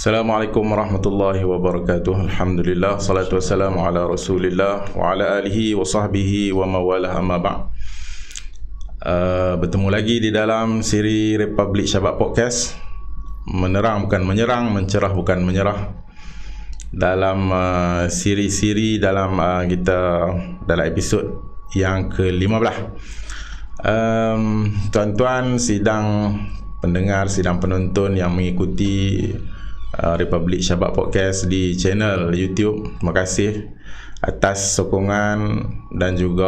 Assalamualaikum warahmatullahi wabarakatuh. Alhamdulillah, salatu wassalamu ala Rasulillah wa ala alihi wa sahbihi wa mawalah, amma ba'd. Bertemu lagi di dalam siri Republik Syabab Podcast. Menerang bukan menyerang, mencerah bukan menyerah. Dalam siri-siri dalam kita dalam episod yang ke-15. Tuan-tuan sidang pendengar, sidang penonton yang mengikuti Republik Syabab Podcast di channel YouTube, terima kasih atas sokongan dan juga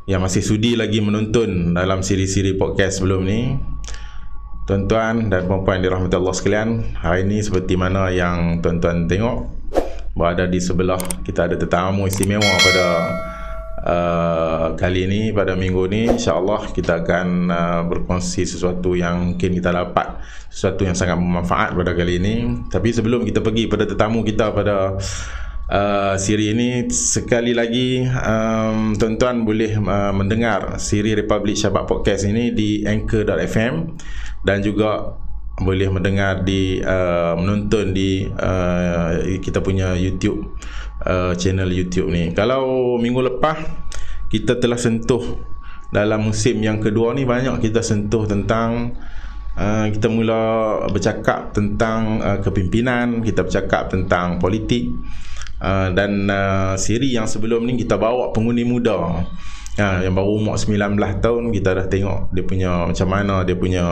yang masih sudi lagi menonton dalam siri-siri podcast sebelum ni. Tuan-tuan dan puan-puan dirahmati Allah sekalian, hari ini seperti mana yang tuan-tuan tengok, berada di sebelah kita ada tetamu istimewa pada kali ini, pada minggu ni. InsyaAllah kita akan berkongsi sesuatu yang mungkin kita dapat, sesuatu yang sangat bermanfaat pada kali ini. Tapi sebelum kita pergi pada tetamu kita pada siri ini, sekali lagi tuan-tuan boleh mendengar siri Republik Syabab Podcast ini di Anchor.fm, dan juga boleh mendengar di menonton di kita punya YouTube, channel YouTube ni. Kalau minggu lepas kita telah sentuh dalam musim yang kedua ni, banyak kita sentuh tentang kita mula bercakap tentang kepimpinan, kita bercakap tentang politik, dan siri yang sebelum ni kita bawa pengundi muda yang baru umur 19 tahun. Kita dah tengok dia punya macam mana dia punya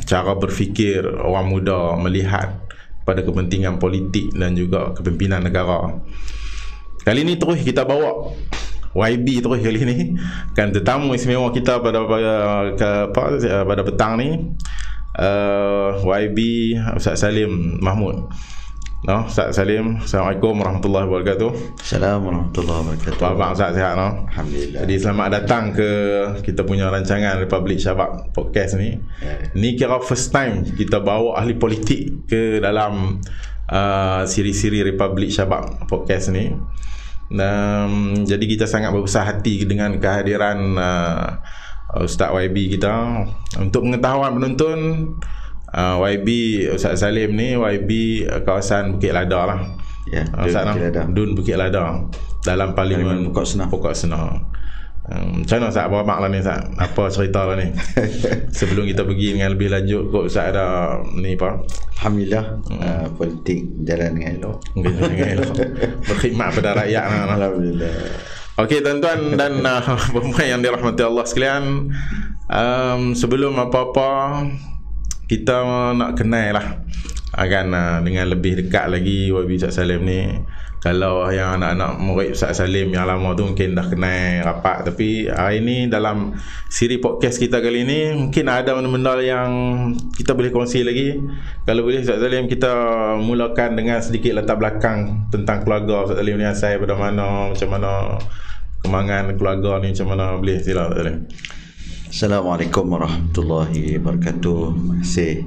cara berfikir orang muda melihat pada kepentingan politik dan juga kepimpinan negara. Kali ni terus kita bawa YB terus kali ni, kan tetamu istimewa kita pada petang ni, YB Ustaz Salim Mahmud. Ustaz Salim, Assalamualaikum warahmatullahi wabarakatuh. Assalamualaikum warahmatullahi wabarakatuh. Apa khabar Ustaz, sihat no? Alhamdulillah. Jadi selamat datang ke kita punya rancangan Republik Syabab Podcast ni. Ni kira first time kita bawa ahli politik ke dalam siri-siri Republik Syabab Podcast ni. Jadi kita sangat berbesar hati dengan kehadiran Ustaz YB kita. Untuk pengetahuan penonton, YB Ustaz Salim ni, YB kawasan Bukit Lada lah. Ya, Dun Bukit Lada, dalam Parlimen Pokok Senar. Macam mana Ustaz, berapa lah ni Ustaz? Apa cerita lah ni? Sebelum kita pergi dengan lebih lanjut, kok Ustaz ada ni apa? Alhamdulillah, politik jalan dengan elok. Berkhidmat pada rakyat. Alhamdulillah. Okey tuan-tuan dan perempuan yang dirahmati Allah sekalian, sebelum apa-apa kita nak kenal lah dengan lebih dekat lagi YB Ustaz Salim ni. Kalau yang anak-anak murid Ustaz Salim yang lama tu mungkin dah kenal rapat, tapi hari ni dalam siri podcast kita kali ni mungkin ada benda-benda yang kita boleh kongsi lagi. Kalau boleh Ustaz Salim, kita mulakan dengan sedikit latar belakang tentang keluarga Ustaz Salim ni, asal pada mana, macam mana kembangan keluarga ni, macam mana, boleh sila Ustaz Salim. Assalamualaikum warahmatullahi wabarakatuh. Terima kasih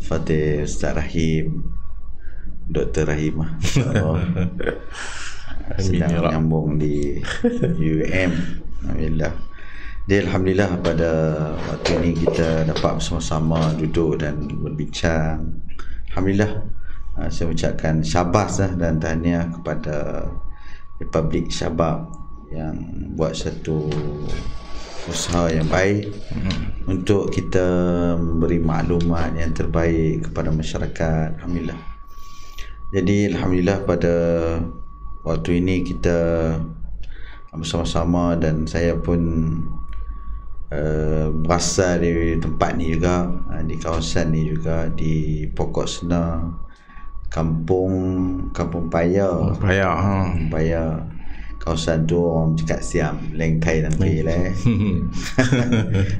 Fatih Ustaz Rahim, Dr. Rahimah. Sedang menyambung di UM. Alhamdulillah. Jadi Alhamdulillah pada waktu ini kita dapat bersama-sama duduk dan berbincang. Alhamdulillah, saya ucapkan syabas dan tahniah kepada Republik Syabab yang buat satu usaha yang baik untuk kita memberi maklumat yang terbaik kepada masyarakat. Alhamdulillah. Jadi Alhamdulillah pada waktu ini kita bersama-sama, dan saya pun berasal di tempat ni juga, di kawasan ni juga, di Pokok Senar, Kampung Paya. Paya. Kawasan tu orang cakap Siam, Lengkai nanti lah.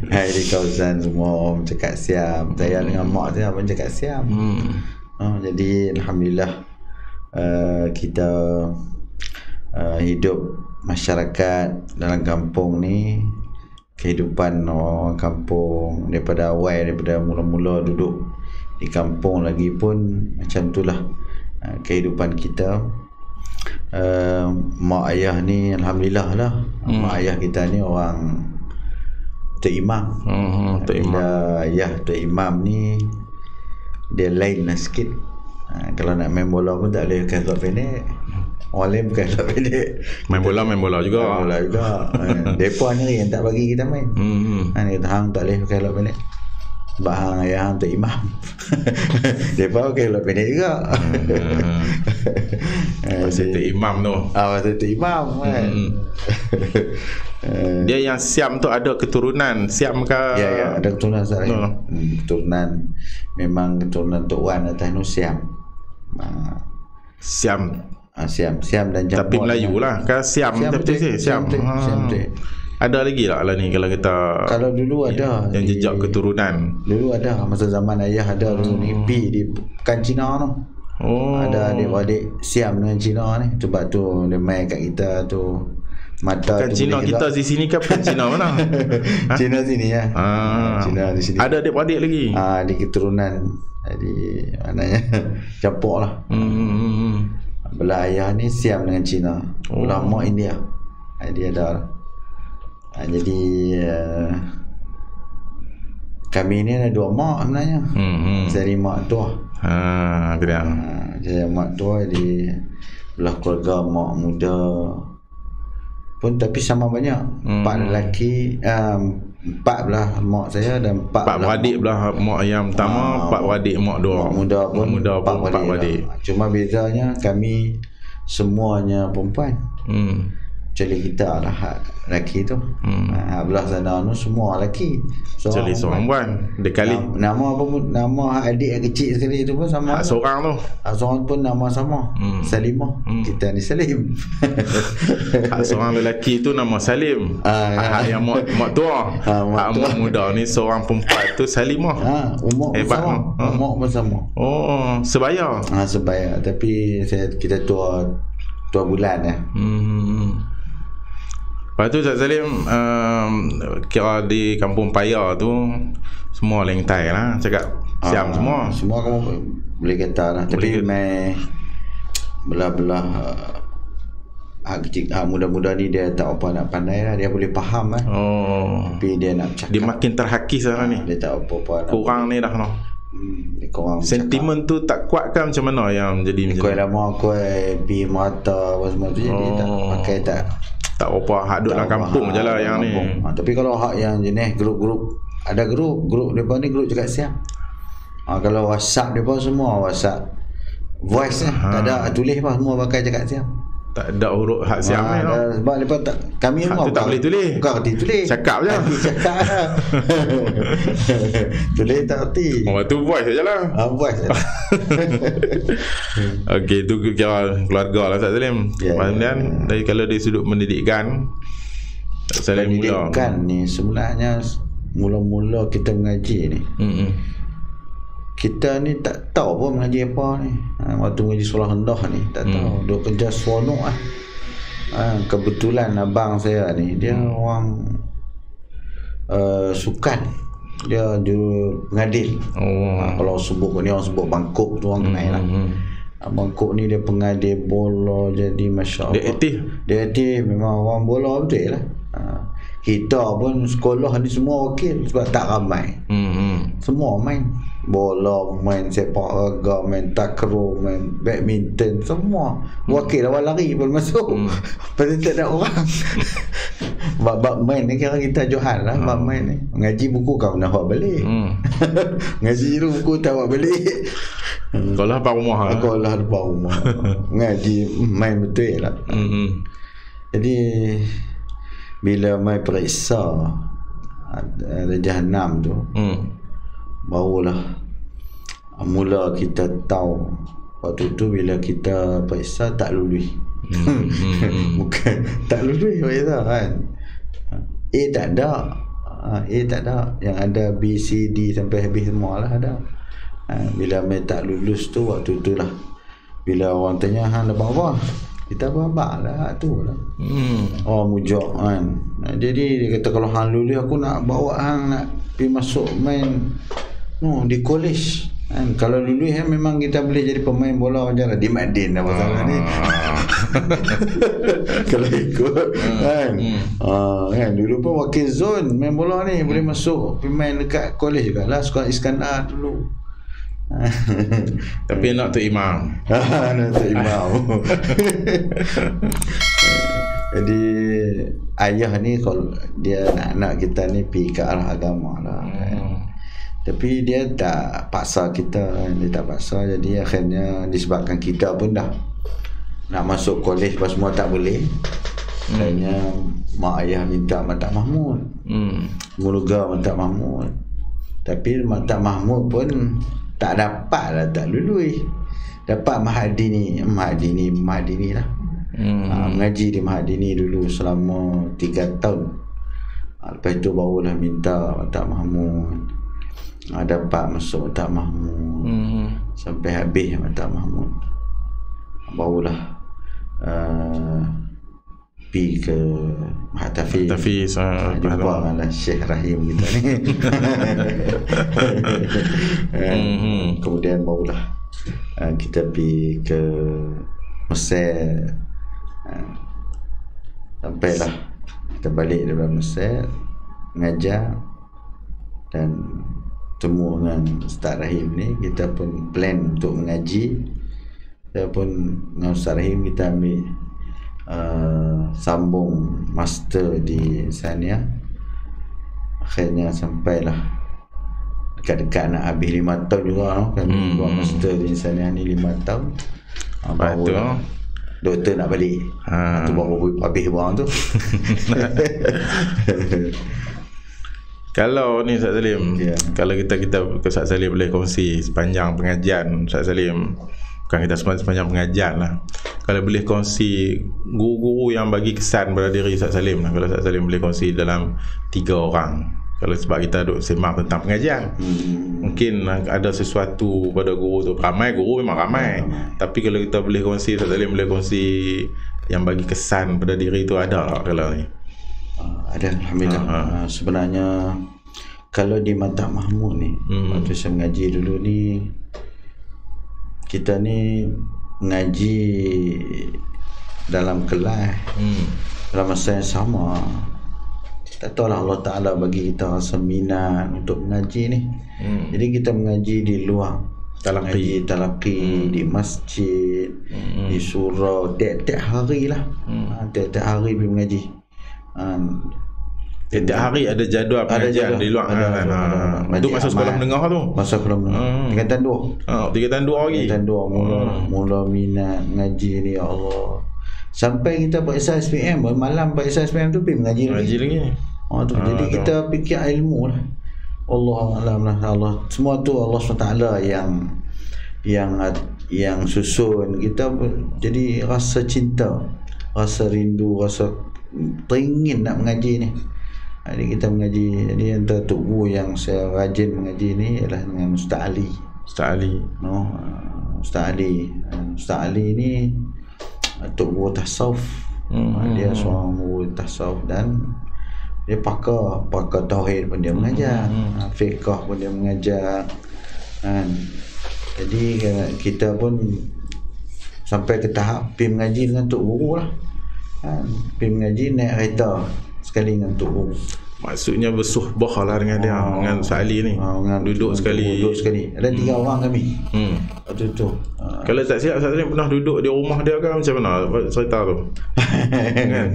Di kawasan semua orang cakap Siam. Saya dengan mak saya pun cakap Siam. Jadi Alhamdulillah, kita hidup masyarakat dalam kampung ni, kehidupan orang kampung daripada awal, daripada mula-mula duduk di kampung lagi pun macam itulah kehidupan kita. Mak ayah ni Alhamdulillah lah, mak ayah kita ni orang Tok Imam. Tok Imam. Ya, Tok Imam ni dia lain lah sikit. Kalau nak main bola pun tak boleh pakai rok pendek. Orang lain bukan rok pendek. Main bola juga. Main bola juga. Depa ni yang tak bagi kita main. Dia kata hang tak boleh pakai rok pendek. Sebab hang ayah hang Tok Imam. Depa pakai rok pendek juga. Pasal Tok Imam tu. Pasal Tok Imam kan. Dia yang Siam tu ada keturunan Siam ke? Ya, ada keturunan saya. Keturunan, memang keturunan Tok Wan atas nu Siam. Siam dan Jambon. Tapi Melayu lah kan Siam tapi Siam. Ada lagi tak lah ni kalau kita, kalau dulu ada yang jejak keturunan. Dulu ada masa zaman ayah ada dulu ni di pekan Cina tu. Ada adik-adik Siam dengan Cina ni. Sebab tu dia main kat kita tu. Mata bukan Cina kita di sini kan, bukan Cina mana? Cina sini ya. Cina di sini. Ada adik-adik lagi. Di keturunan. Jadi maknanya campur lah. Belah ayah ni Siam dengan Cina. Belah mak India. Dia ada lah. Jadi kami ni ada 2 mak sebenarnya. Saya mak tua. Saya mak tua di belah keluarga mak muda pun, tapi sama banyak. 4 lelaki, 4 belah mak saya dan 4 beradik belah mak yang pertama, 4 beradik mak 2. Mak muda pun 4 beradik. Cuma bezanya kami semuanya perempuan. Kecuali kita lah lelaki tu. Belah sana tu semua lelaki. Kecuali seorang perempuan. Dia kali nama apa pun, nama adik yang kecil sekali tu pun sama. Seorang tu. Seorang pun nama sama. Salimah. Kita ni Salim. Seorang lelaki tu nama Salim. Yang mak tua. Mak muda ni seorang perempuan tu Salimah. Umur sama. Umur pun sama. Sebaya. Sebaya. Tapi kita tua bulan ya. Lepas tu Ustaz Salim, kira di Kampung Paya tu semua Leng Tai lah, cakap Siam semua. Semua kamu boleh kata lah. Tapi belah-belah muda-muda ni dia tak apa nak pandai lah. Dia boleh faham lah. Tapi dia nak cakap, dia makin terhakis lah ni. Dia tak apa-apa kurang ni dah no. Sentimen tu tak kuat kan, macam mana yang jadi macam ni? Kau lama kau pergi mata apa semua tu, jadi tak pakai tak apa hak duduk dalam kampung je lah yang ni. Tapi kalau hak yang jenis grup-grup, ada grup mereka ni grup cakap Siam. Kalau WhatsApp mereka semua WhatsApp voice tak ada tulis apa, semua pakai cakap Siam. Tak ada huruf hak Siam ni. Sebab mereka tak, kami semua tak boleh tulis. Bukan erti tulis, cakap je. Cakap lah. Tulis tak erti. Tu voice je lah. Voice je lah. Okey, tu kira keluarga lah Ustaz Salim. Kemudian dari kalau dari sudut pendidikan, Salim mula pendidikan ni sebenarnya mula-mula kita mengaji ni, kita ni tak tahu pun mengaji apa ni. Waktu mengaji sekolah rendah ni tak tahu. Duk kerja seronok lah. Kebetulan abang saya ni dia orang sukan. Dia juru pengadil. Kalau sebut ni orang sebut Bangkok tu orang kenal lah. Bangkok ni dia pengadil bola, jadi Masya Allah. Dia aktif. Memang orang bola betul lah. Kita pun sekolah ni semua wakil sebab tak ramai. Semua main bola, main sepak raga, main takraw, main badminton, semua wakil. Awal lari pun masuk. Pasal tak ada orang. Bab main ni kira kita jual lah. Bab main ni ngaji buku kau nak bawa balik. Ngaji tu buku tak bawa balik. Sekolah depan rumah. Sekolah depan rumah. Ngaji main betul lah. Jadi bila mai periksa ada Jahanam tu, barulah mula kita tahu. Waktu tu bila kita periksa tak lulus. Bukan tak lulus periksa kan. A tak ada. Yang ada B, C, D sampai habis semua lah ada. Bila mai tak lulus tu, waktu tu lah bila orang tanya hang dapat apa, kita babak lah tu lah. Mujak kan. Jadi dia kata kalau hang lulus aku nak bawa hang nak pergi masuk main di college. Kalau dulu memang kita boleh jadi pemain bola macam Radin Madin apa salah ni. Kalau ikut kan dulu pun wakil zon main bola ni boleh masuk main dekat kolej juga lah, sekolah Iskandar dulu. Tapi nak tu imam. Nak tu imam. Jadi ayah ni kalau dia anak kita ni pergi ke arah agama lah kan. Tapi dia tak paksa kita, dia tak paksa. Jadi akhirnya disebabkan kita pun dah nak masuk kolej pas semua tak boleh. Akhirnya mak ayah minta Maktab Mahmud. Muluga Maktab Mahmud. Tapi Maktab Mahmud pun tak dapat lah, tak lulus. Dapat Mahadini lah. Mengaji di Mahadini dulu selama 3 tahun. Lepas itu barulah minta Maktab Mahmud. Dapat masuk Maktab Mahmud. Sampai habis Maktab Mahmud, barulah pergi ke Tafiz. Jumpa dengan Syekh Rahim kita ni. Kemudian barulah kita pergi ke Mesir. Sampailah kita balik daripada Mesir mengajar dan temu dengan Ustaz Rahim ni. Kita pun plan untuk mengaji. Saya pun dengan Ustaz Rahim kita ambil sambung master di Sania. Akhirnya sampailah dekat-dekat nak habis 5 tahun juga kami buat master di Sania ni 5 tahun. Baru doktor nak balik. Tu baru habis buang tu. Kalau ni Ustaz Salim, kalau kita Ustaz Salim boleh kongsi sepanjang pengajian Ustaz Salim, bukan kita sepanjang pengajian lah, kalau boleh kongsi guru-guru yang bagi kesan pada diri Ustaz Salim lah, kalau Ustaz Salim boleh kongsi dalam 3 orang. Kalau sebab kita duk semak tentang pengajian, mungkin ada sesuatu pada guru tu. Ramai guru memang ramai, tapi kalau kita boleh kongsi, Ustaz Salim boleh kongsi yang bagi kesan pada diri tu, ada tak kalau ni? Ada, alhamdulillah. Sebenarnya kalau di Maktab Mahmud ni, waktu saya mengaji dulu ni, kita ni mengaji dalam kelas dalam masa yang sama. Tak tahulah Allah Ta'ala bagi kita rasa minat untuk mengaji ni. Jadi kita mengaji di luar, talaqi di masjid, di surau, tiap-tiap hari lah. Tiap-tiap hari pergi mengaji. Tiap hari ada jadual pengajian di luar kan. Itu masa sekolah menengah tu. Masa sekolah menengah. Tingkatan 2. Tingkatan 2 lagi. Tingkatan 2 mula minat mengaji ni, ya Allah. Sampai kita periksa SPM, malam periksa SPM tu pergi mengaji lagi. Jadi kita fikir ilmu lah. Allah alam lah. Allah semua tu Allah SWT yang susun kita. Jadi rasa cinta, rasa rindu, rasa teringin nak mengaji ni. Jadi kita mengaji. Jadi antara tok guru yang saya rajin mengaji ni ialah dengan Ustaz Ali. Ustaz Ali ni tok guru tasawuf. Dia seorang guru tasawuf dan dia pakar tauhid pun dia mengajar, fiqh pun dia mengajar kan. Jadi kita pun sampai ke tahap pergi mengaji dengan tok guru lah kan. Pergi mengaji naik kereta sekali dengan tok guru. Maksudnya bersuhbah lah dengan dia, dengan Ustaz Ali ni. Duduk sekali. Ada 3 orang kami. Waktu tu. Kalau tak silap Ustaz Ali pernah duduk di rumah dia kan, macam mana cerita tu? Kan?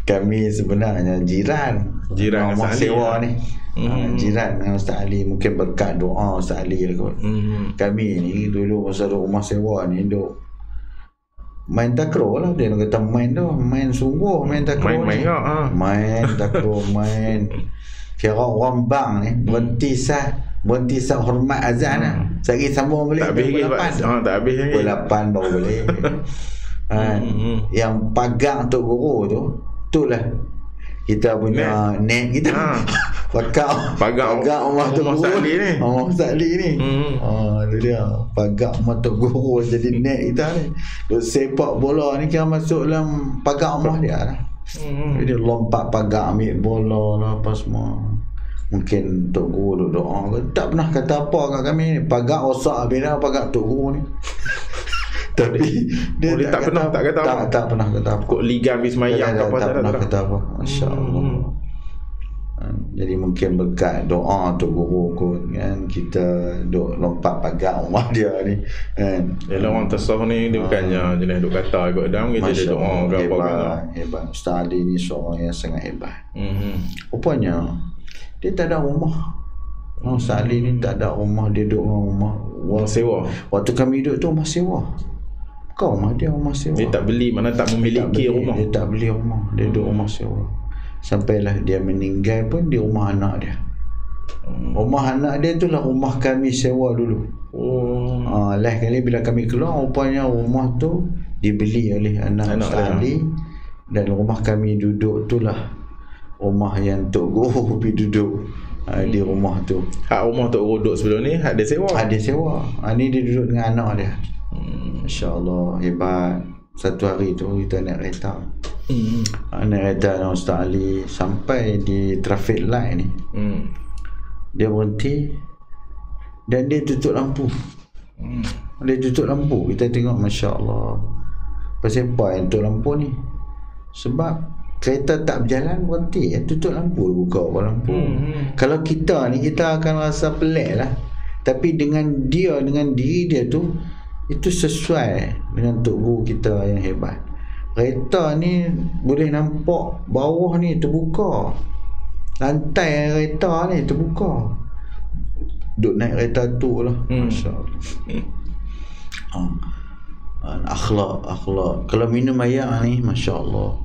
Kami sebenarnya jiran Ustaz Ali sewa ni. Jiran dengan Ustaz Ali, mungkin berkat doa Ustaz Ali kot. Kami ni dulu masa rumah sewa ni duk main takraw lah. Dia kata main tu, main sungguh, main takraw main takraw, main kira orang bang ni berhenti sah hormat azan lah. Sagi sambung balik tak habis lagi 8 baru boleh. Yang pagang tok guru itulah kita punya net kita. Pagang rumah tok guru ni. Ustaz Ali ni. Itu dia. Pagang rumah tok guru jadi net kita ni. Sepak bola ni kira masuk dalam pagang rumah dia lah. Jadi lompat pagang ambil bola lah apa semua. Mungkin Tok Guru duk doa ke, tak pernah kata apa kat kami ni. Pagak rosak habis dah pagak Tok Guru ni. Tapi dia tak pernah kata apa. Tak pernah kata apa. Kok ligan habis mayang tak apa pernah kata apa. Masya-Allah. Jadi mungkin berkat doa Tok Guru kot kan, kita duk lompat pagar rumah dia ni kan. Yalah, orang tasawuf ni dia bukannya jenis duk kata ikut dah, mungkin dia doa ke apa kan. Hebat. Ustaz Ali ni seorang yang sangat hebat. Rupanya dia tak ada rumah. Ustaz Ali ni tak ada rumah, dia duduk rumah sewa. Waktu kami duduk tu rumah sewa. Bukan rumah dia, rumah sewa. Dia tak beli, mana tak memiliki rumah. Dia tak beli rumah, dia duduk rumah sewa. Sampailah dia meninggal pun di rumah anak dia. Rumah anak dia tu lah rumah kami sewa dulu. Lain kali bila kami keluar, rupanya rumah tu dibeli oleh anak Ustaz Ali. Dan rumah kami duduk tu lah rumah yang Tok Guru pergi duduk di rumah tu. Hak rumah Tok Guru duduk sebelum ni, hak dia sewa? Ada sewa. Ni dia duduk dengan anak dia. Masya Allah, hebat. Satu hari tu kita naik kereta. Naik kereta dengan Ustaz Ali sampai di traffic light ni. Dia berhenti dan dia tutup lampu. Dia tutup lampu. Kita tengok, Masya Allah. Pasal apa yang tutup lampu ni? Sebab kereta tak berjalan, berhenti, tutup lampu, buka lampu. Kalau kita ni, kita akan rasa pelik lah. Tapi dengan dia, dengan diri dia tu, itu sesuai dengan Tok Guru kita yang hebat. Kereta ni boleh nampak bawah ni terbuka, lantai kereta ni terbuka. Duk naik kereta tu lah. Masya Allah. Akhlak. Kalau minum air ni, Masya Allah,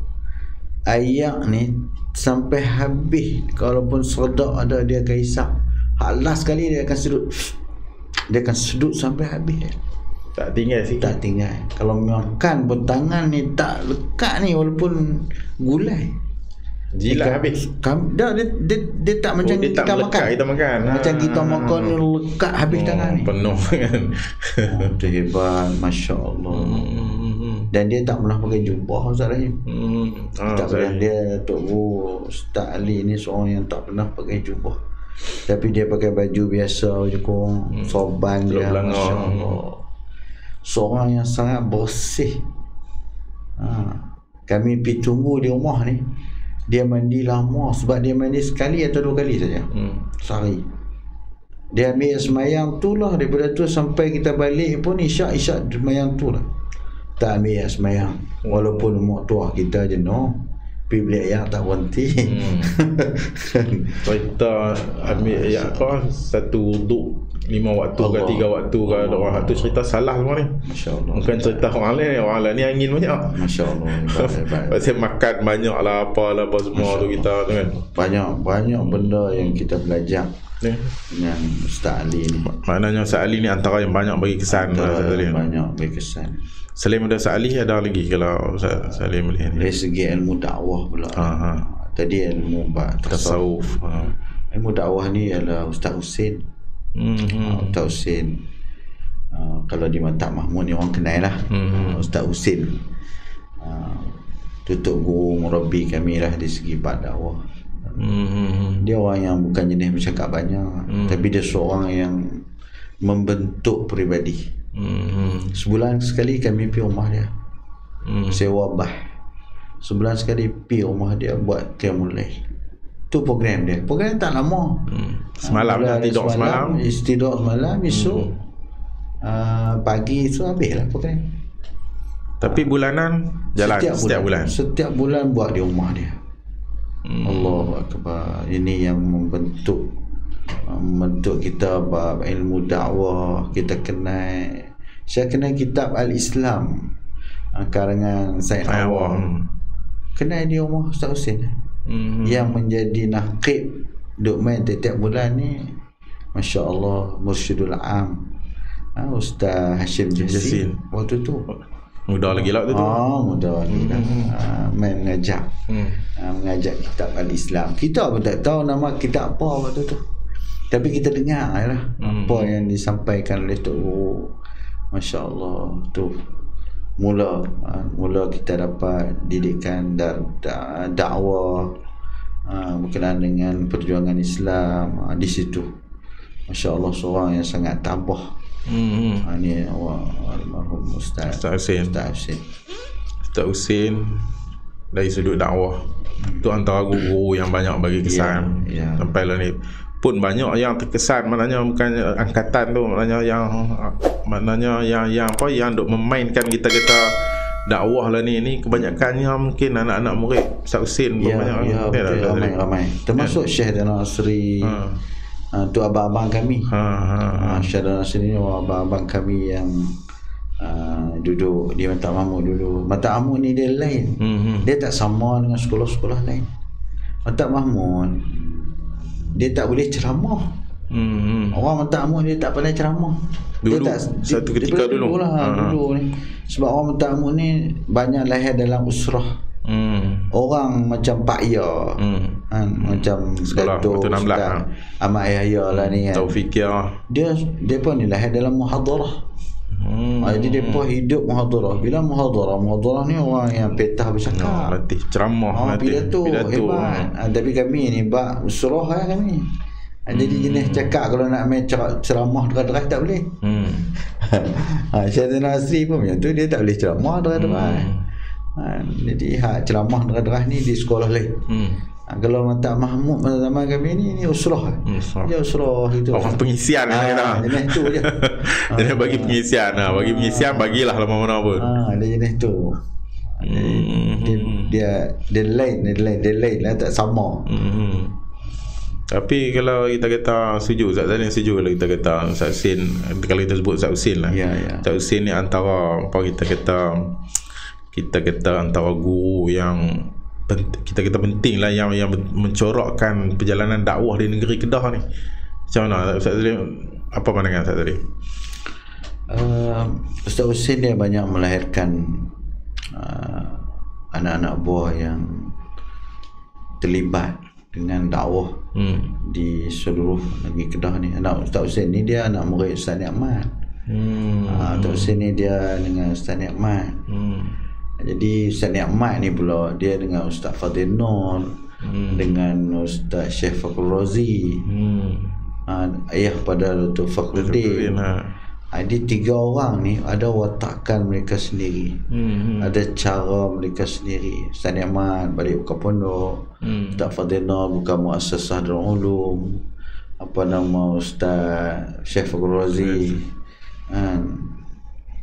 air ni sampai habis. Kalaupun sodak ada, dia akan hisap. Last sekali dia akan sedut. Dia akan sedut sampai habis. Tak tinggal sikit. Tak tinggal. Kalau makan pun tangan ni tak lekat ni, walaupun gulai. Jilat habis. Dia tak macam dia kita tak makan. Kita makan. Macam kita makan lekat habis tangan ni. Penuh kan. Itu hebat, Masya Allah. Dan dia tak pernah pakai jubah, Ustaz Rahim. Tak pernah. Dia Tok Guru Ustaz Ali ni seorang yang tak pernah pakai jubah. Tapi dia pakai baju biasa je kong, sorban dia. Masya Allah. Seorang yang sangat bersih. Kami pergi tunggu di rumah ni, dia mandi lama. Sebab dia mandi sekali atau 2 kali saja sehari. Dia ambil semayang tu lah. Daripada tu sampai kita balik pun isyak semayang tu lah. Tak ambil semayang. Walaupun umur tua kita jenuh, pergi beli air tak berhenti. Kita ambil air apa, satu wuduk 5 waktu Allah, ke 3 waktu ke. Orang tu cerita salah semua ni. Masya Allah. Bukan cerita orang lain. Orang lain ni angin banyak. Masya Allah. Pasal makan banyak lah, apalah apa semua tu kita tu kan. Banyak benda yang kita belajar dengan Ustaz Ali ni. Maknanya Ustaz Ali ni antara yang banyak bagi kesan. Banyak bagi kesan. Selain daripada Ustaz Ali, ada lagi kalau Ustaz Ali melihat ni? Dari segi ilmu dakwah pula. Tadi ilmu tasawuf. Ilmu dakwah ni adalah Ustaz Husin. Ustaz Husin. Kalau di Mata Mahmud ni orang kenal lah. Ustaz Husin. Tutup guru murabi kami lah di segi bab dakwah. Dia orang yang bukan jenis bercakap banyak, tapi dia seorang yang membentuk peribadi. Sebulan sekali kami pergi rumah dia, sewa bah. Sebulan sekali pergi rumah dia buat qiyamul lail. Tu program dia. Program tak lama. Semalam dah tidur semalam. Tidur semalam, esok pagi tu habis lah program. Tapi bulanan jalan setiap bulan. Setiap bulan buat di rumah dia. Allahu Akbar. Ini yang membentuk kita bab ilmu dakwah. Kita kenal. Saya kenal kitab Al-Islam karangan Said Awam. Kenal di rumah Ustaz Husin. Yang menjadi naqib duk main tiap bulan ni, Masya Allah, Mursyidul Am Ustaz Hashim Jasin. Waktu tu muda lagi lah tu. Muda lagi lah. Main mengajak kitab Al-Islam. Kita pun tak tahu nama kitab apa waktu tu, tapi kita dengar lah apa yang disampaikan oleh Tok Guru. Masya Allah. Tu mula kita dapat didikan dakwah berkenaan dengan perjuangan Islam. Di situ Masya Allah seorang yang sangat tabah. Ni almarhum Ustaz Husin dari sudut dakwah tu antara guru yang banyak bagi kesan. Sampai lah ni pun banyak yang terkesan, maknanya bukan angkatan tu, maknanya yang apa yang duk memainkan kita dakwah lah ni kebanyakannya mungkin anak-anak murid Ustaz Husin. Ramai termasuk Syekh Dan Asri. Tu abang-abang kami. Syekh Dan Asri ni abang-abang kami yang duduk di Mata Mahmud dulu. Mata Mahmud ni dia lain. Dia tak sama dengan sekolah-sekolah lain. Mata Mahmud dia tak boleh ceramah. Orang Mata Mahmud dia tak pandai ceramah. Dulu satu ketika dulu ni. Sebab orang Mata Mahmud ni banyak lahir dalam usrah. Orang macam Pak Ya, macam Dato' Ustaz Ahmad Yahya lah ni kan. Taufiqiyah. Dia pun ni lahir dalam muhadarah. Jadi dia pun hidup muhadarah. Bila muhadarah ni orang yang petah bercakap, latih ceramah, pidato hebat. Tapi kami ni bak usrah lah kami. Jadi jenis cakap kalau nak main ceramah deras-deras tak boleh. Syekh Dan Asri pun macam tu, dia tak boleh ceramah deras-deras. Jadi ceramah deras-deras ni di sekolah lain. Kalau Mata Mahmud pada zaman kami ni usrah. Dia usrah itu. Orang pengisian jenis tu je. Dia bagi pengisian. Bagi pengisian bagilah lama-lama pun. Dia jenis tu. Dia lain lah, tak sama. Tapi kalau kita kata setuju, Ustaz Salim setuju kalau kita kata Ustaz Husin, kalau kita sebut Ustaz Husin lah. Ustaz Husin ni antara apa kita kata antara guru yang kita penting lah, yang mencorakkan perjalanan dakwah di negeri Kedah ni. Macam mana Ustaz Salim, apa pandangan Ustaz Salim? Ustaz Husin dia banyak melahirkan anak-anak buah yang terlibat dengan dakwah di seluruh negeri Kedah ni. Anak Ustaz Husin ni dia anak murid Ustaz Ni'mat. Ustaz Husin ni dia dengan Ustaz Ni'mat. Jadi Ustaz Ni'mat ni pula dia dengan Ustaz Fadil Nur, dengan Ustaz Syekh Fakhrul Razi, ayah pada Dr. Fakhruddin. Jadi 3 orang ni ada watakan mereka sendiri, ada cara mereka sendiri. Ustaz Ni'mat balik buka pondok, Ustaz Fadil Nur buka Muassasah Darul Ulum, Ustaz Syekh Fakhrul Razi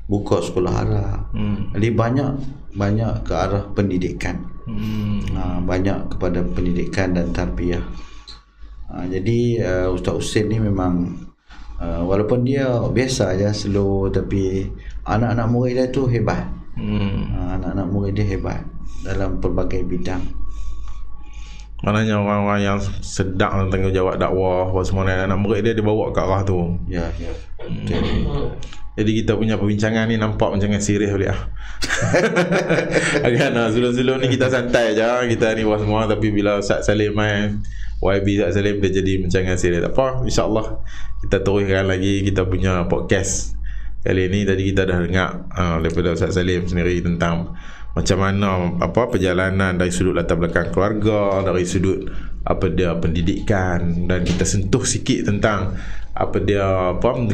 buka sekolah Arab. Jadi banyak ke arah pendidikan. Banyak kepada pendidikan dan tarbiyah. Jadi Ustaz Husin ni memang walaupun dia biasa aja, slow, tapi anak-anak murid dia tu hebat. Anak-anak murid dia hebat dalam pelbagai bidang. Maknanya orang-orang yang sedang tanggungjawab dakwah apa semua, anak murid dia dibawa ke arah tu. Ya. Jadi kita punya perbincangan ni nampak macam serius boleh lah. Sebelum-sebelum ni kita santai je, kita ni buat semua, tapi bila Ustaz Salim main YB Ustaz Salim dia jadi macam serius. Tak apa, insyaAllah kita teruskan lagi kita punya podcast. Kali ni tadi kita dah dengar daripada Ustaz Salim sendiri tentang macam mana perjalanan dari sudut latar belakang keluarga, dari sudut pendidikan, dan kita sentuh sikit tentang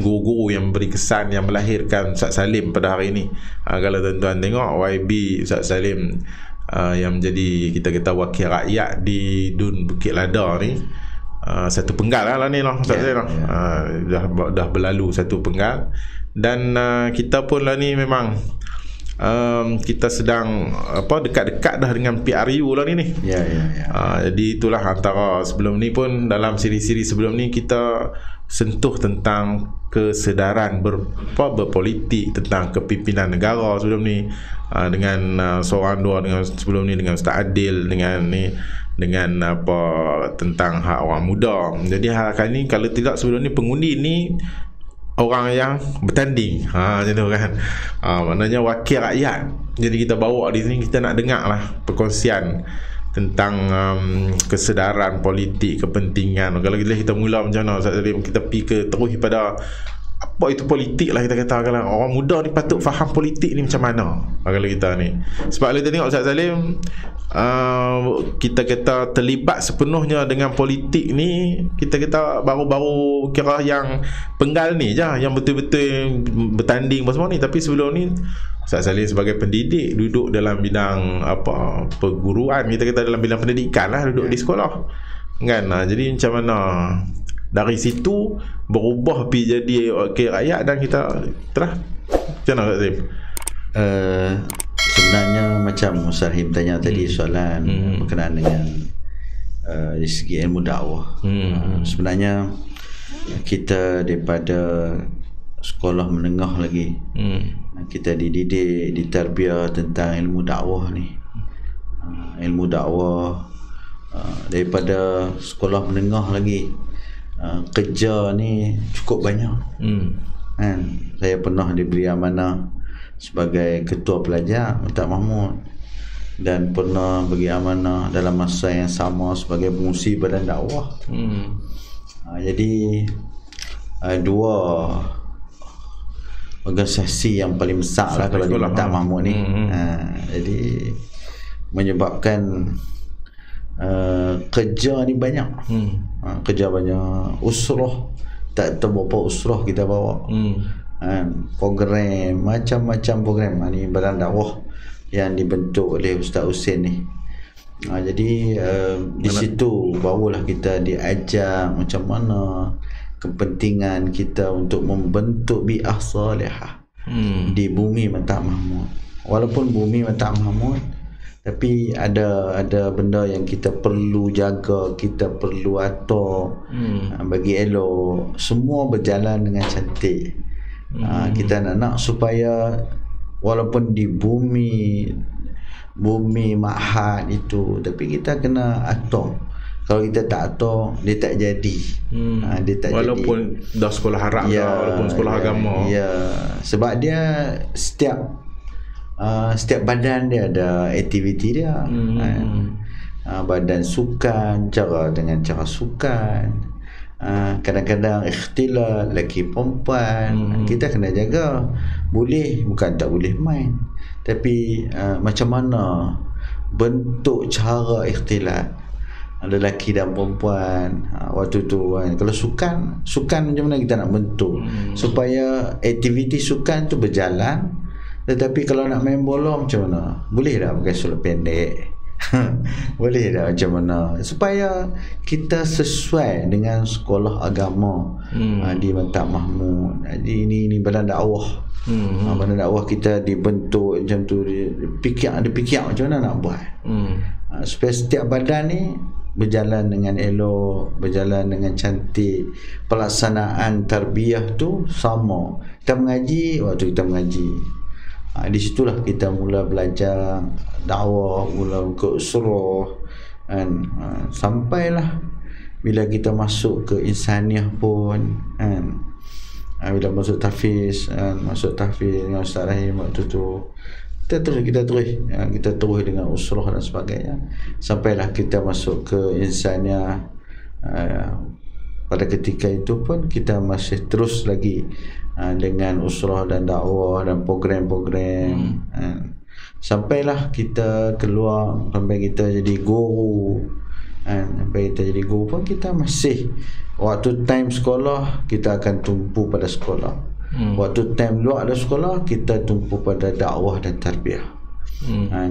guru-guru yang beri kesan, yang melahirkan Ustaz Salim pada hari ini. Kalau tuan-tuan tengok YB Ustaz Salim yang menjadi kita kata wakil rakyat di Dun Bukit Lada ni, satu penggal lah ni lah Ustaz Salim. Dah berlalu satu penggal, dan kita pun lah ni memang kita sedang dekat-dekat dah dengan PRU lah ni. Jadi itulah antara sebelum ni pun, dalam siri-siri sebelum ni kita sentuh tentang kesedaran berpolitik, tentang kepimpinan negara sebelum ni, dengan seorang dua, dengan sebelum ni dengan Ustaz Adil, dengan tentang hak orang muda. Jadi kali ni, kalau tidak sebelum ni pengundi ni orang yang bertanding, macam tu kan. Maknanya wakil rakyat. Jadi kita bawa di sini, kita nak dengar lah perkongsian tentang kesedaran politik, kepentingan. Kalau kita mula macam mana Ustaz Salim, kita pergi ke terus pada apa itu politik lah, kita kata kalau orang muda ni patut faham politik ni macam mana kalau kita ni. Sebab kalau kita tengok Ustaz Salim, kita kata terlibat sepenuhnya dengan politik ni, kita kata baru-baru kira yang penggal ni je yang betul-betul bertanding semua ni. Tapi sebelum ni Ustaz Salim sebagai pendidik duduk dalam bidang perguruan, kita kata dalam bidang pendidikan lah, duduk di sekolah kan. Jadi macam mana dari situ berubah pergi jadi wakil rakyat dan kita telah macam mana Ustaz Salim? Sebenarnya macam Ustaz Rahim tanya tadi soalan berkenaan dengan dari segi ilmu dakwah. Sebenarnya kita daripada sekolah menengah lagi kita dididik, ditarbiah tentang ilmu dakwah ni. Ilmu dakwah daripada sekolah menengah lagi. Kerja ni cukup banyak. Kan? Saya pernah diberi amanah sebagai ketua pelajar Ustaz Mahmud, dan pernah bagi amanah dalam masa yang sama sebagai pengurusi badan dakwah. Jadi dua organisasi yang paling besar lah kalau di Ustaz Mahmud ni. Jadi menyebabkan kerja ni banyak. Kerja banyak, usrah tak tahu berapa usrah kita bawa. Program, macam-macam program ni badan dakwah yang dibentuk oleh Ustaz Husin ni. Jadi di situ barulah kita diajar macam mana kepentingan kita untuk membentuk bi'ah salihah di bumi Mata Mahmud. Walaupun bumi Mata Mahmud, tapi ada benda yang kita perlu jaga, kita perlu atur bagi elok semua berjalan dengan cantik. Kita nak supaya walaupun di bumi mahat itu, tapi kita kena atur. Kalau kita tak atur, dia tak jadi. Dia tak walaupun jadi. Dah sekolah harap walaupun sekolah agama. Sebab dia setiap badan dia ada aktiviti dia. Badan sukan, cara sukan. Kadang-kadang ikhtilat lelaki perempuan, kita kena jaga. Boleh, bukan tak boleh main, tapi macam mana bentuk cara ikhtilat lelaki dan perempuan waktu tu kan. Kalau sukan macam mana kita nak bentuk supaya aktiviti sukan tu berjalan. Tetapi kalau nak main bola macam mana? Boleh tak pakai seluar pendek? Boleh tak macam mana supaya kita sesuai dengan sekolah agama di Mata Mahmud. Jadi ini badan dakwah. Badan dakwah kita dibentuk macam tu, dia fikir macam mana nak buat supaya setiap badan ni berjalan dengan elok, berjalan dengan cantik. Pelaksanaan tarbiyah tu sama. Kita mengaji, waktu kita mengaji, di situlah kita mula belajar dakwah, mula ke usrah kan. Sampailah bila kita masuk ke insaniah pun kan. Bila masuk tahfiz dengan Ustaz Rahim waktu tu, kita terus dengan usrah dan sebagainya, sampailah kita masuk ke insaniah. Pada ketika itu pun kita masih terus lagi dengan usrah dan dakwah dan program-program. Sampailah kita keluar, sampai kita jadi guru. Sampai kita jadi guru pun kita masih, waktu time sekolah kita akan tumpu pada sekolah. Waktu time luar dari sekolah kita tumpu pada dakwah dan tarbiyah.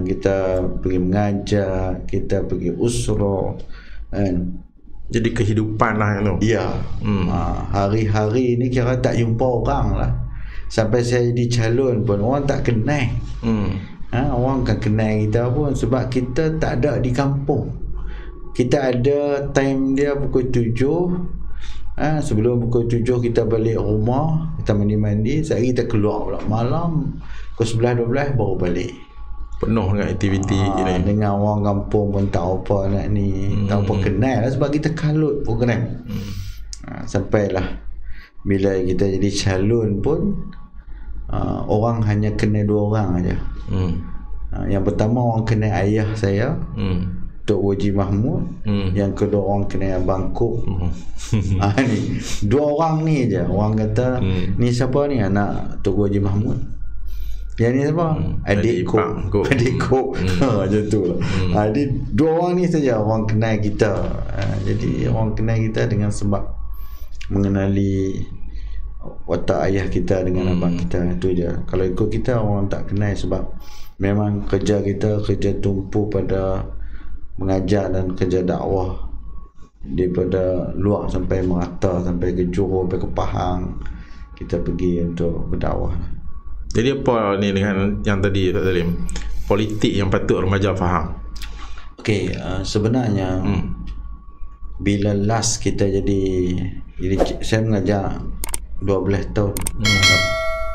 Kita pergi mengajar, kita pergi usrah. Jadi kehidupan lah tu. Ya. Hari-hari ni kira tak jumpa orang lah. Sampai saya jadi calon pun orang tak kenal. Orang kan kenal kita pun sebab kita tak ada di kampung. Kita ada time dia pukul 7. Sebelum pukul 7 kita balik rumah, kita mandi-mandi, sehari kita keluar pula malam pukul 11-12 baru balik. Penuh dengan aktiviti ni. Dengan orang kampung pun tak apa nak ni, tak apa kenal lah sebab kita kalut program. Sampailah bila kita jadi calon pun orang hanya kenal 2 orang aja. Yang pertama orang kenal ayah saya, Tok Haji Mahmud. Yang kedua orang kenal Abang Kuk. Ni 2 orang ni je. Orang kata ni siapa ni, anak Tok Haji Mahmud. Yang ni siapa? Adik Kok. Adik Kok. Macam tu lah. Jadi dua orang ni saja orang kenal kita. Jadi orang kenal kita dengan sebab mengenali watak ayah kita dengan abang kita. Itu je. Kalau ikut kita orang tak kenal sebab memang kerja kita kerja tumpu pada mengajar dan kerja dakwah daripada luar sampai merata, sampai ke Johor, sampai ke Pahang kita pergi untuk berdakwah. Jadi apa ni dengan yang tadi Ustaz Salim, politik yang patut remaja faham? Okey, sebenarnya bila last kita jadi saya mengajar 12 tahun.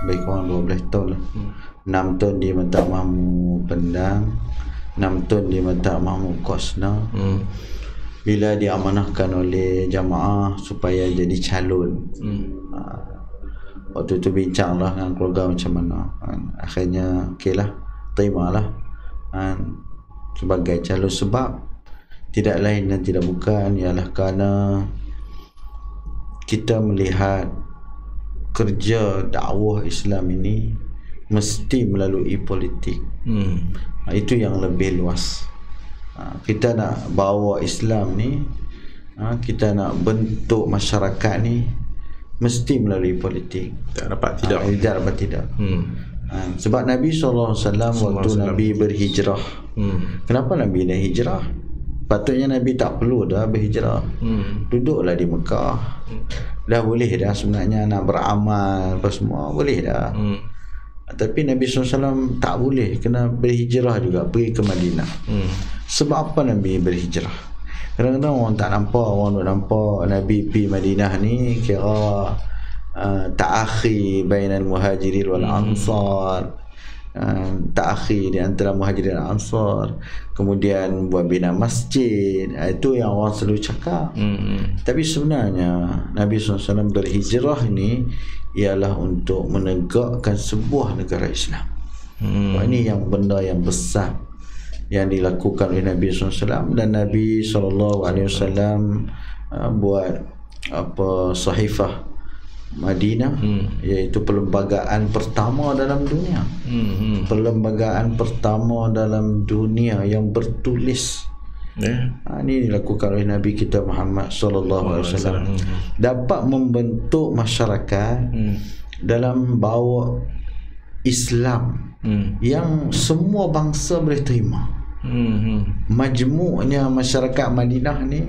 Baik kurang 12 tahun lah. 6 tahun di Mata Mahmud Pendang, 6 tahun di Mata Mahmud Kosna. Bila diamanahkan oleh jamaah supaya jadi calon, waktu tu bincang lah dengan keluarga macam mana. Akhirnya okey lah, terimalah sebagai calon. Sebab tidak lain dan tidak bukan ialah kerana kita melihat kerja dakwah Islam ini mesti melalui politik. Itu yang lebih luas. Kita nak bawa Islam ni, kita nak bentuk masyarakat ni mesti melalui politik. Tak dapat tidak. Tidak dapat tidak. Sebab Nabi SAW waktu Nabi berhijrah, kenapa Nabi dah hijrah? Patutnya Nabi tak perlu dah berhijrah. Duduklah di Mekah. Dah boleh dah sebenarnya nak beramal apa semua boleh dah. Tapi Nabi SAW tak boleh, kena berhijrah juga, pergi ke Madinah. Sebab apa Nabi berhijrah? Kadang-kadang orang tak nampak, orang nak nampak Nabi pergi Madinah ni kira ta'akhi bainal muhajirin wal ansar, ta'akhi di antara muhajirin dan ansar, kemudian buat bina masjid. Itu yang orang selalu cakap. Tapi sebenarnya Nabi SAW berhijrah ni ialah untuk menegakkan sebuah negara Islam. Ini yang benda yang besar yang dilakukan oleh Nabi SAW. Dan Nabi SAW buat apa, Sahifah Madinah, iaitu perlembagaan pertama dalam dunia. Perlembagaan pertama dalam dunia yang bertulis. Ini dilakukan oleh Nabi kita Muhammad SAW. Dapat membentuk masyarakat dalam bawa Islam yang semua bangsa boleh terima. Majmuknya masyarakat Madinah ni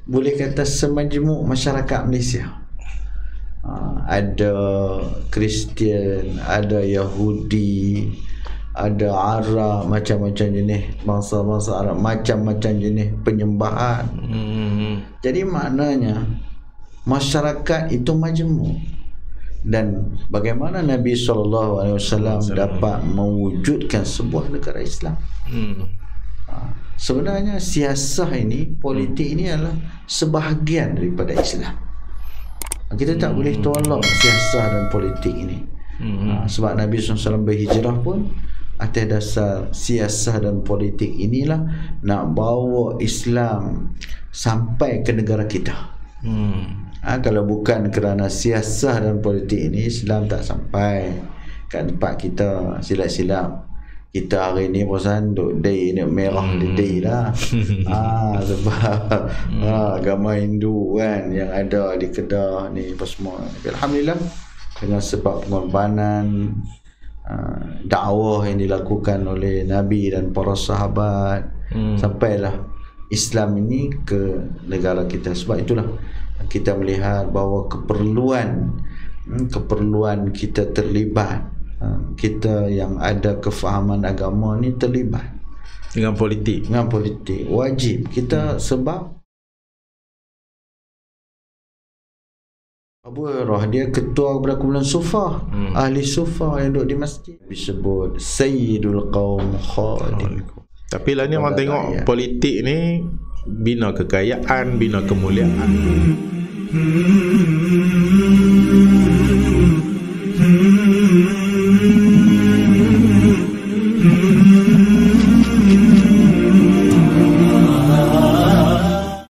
boleh kata semajmuk masyarakat Malaysia. Ada Kristian, ada Yahudi, ada Arab, macam-macam jenis bangsa-bangsa Arab, macam-macam jenis penyembahan. Jadi maknanya masyarakat itu majmuk. Dan bagaimana Nabi SAW dapat mewujudkan sebuah negara Islam? Sebenarnya siasah ini, politik ini adalah sebahagian daripada Islam. Kita tak boleh tolak siasah dan politik ini. Sebab Nabi SAW berhijrah pun atas dasar siasah dan politik inilah nak bawa Islam sampai ke negara kita. Kalau bukan kerana siasah dan politik ini, Islam tak sampai kat tempat kita. Silap-silap kita hari ni perasan duk day ni merah di day lah. Sebab agama Hindu kan yang ada di Kedah ni apa semua. Alhamdulillah dengan sebab pengorbanan dakwah yang dilakukan oleh Nabi dan para sahabat, sampailah Islam ini ke negara kita. Sebab itulah kita melihat bahawa keperluan kita terlibat, kita yang ada kefahaman agama ni terlibat dengan politik wajib kita. Sebab Abu Hurairah dia ketua kepada kumpulan Sufah, ahli Sufah yang duduk di masjid, disebut Sayyidul Qaum Khadim. Tapi lah ni orang tengok politik ni bina kekayaan, bina kemuliaan.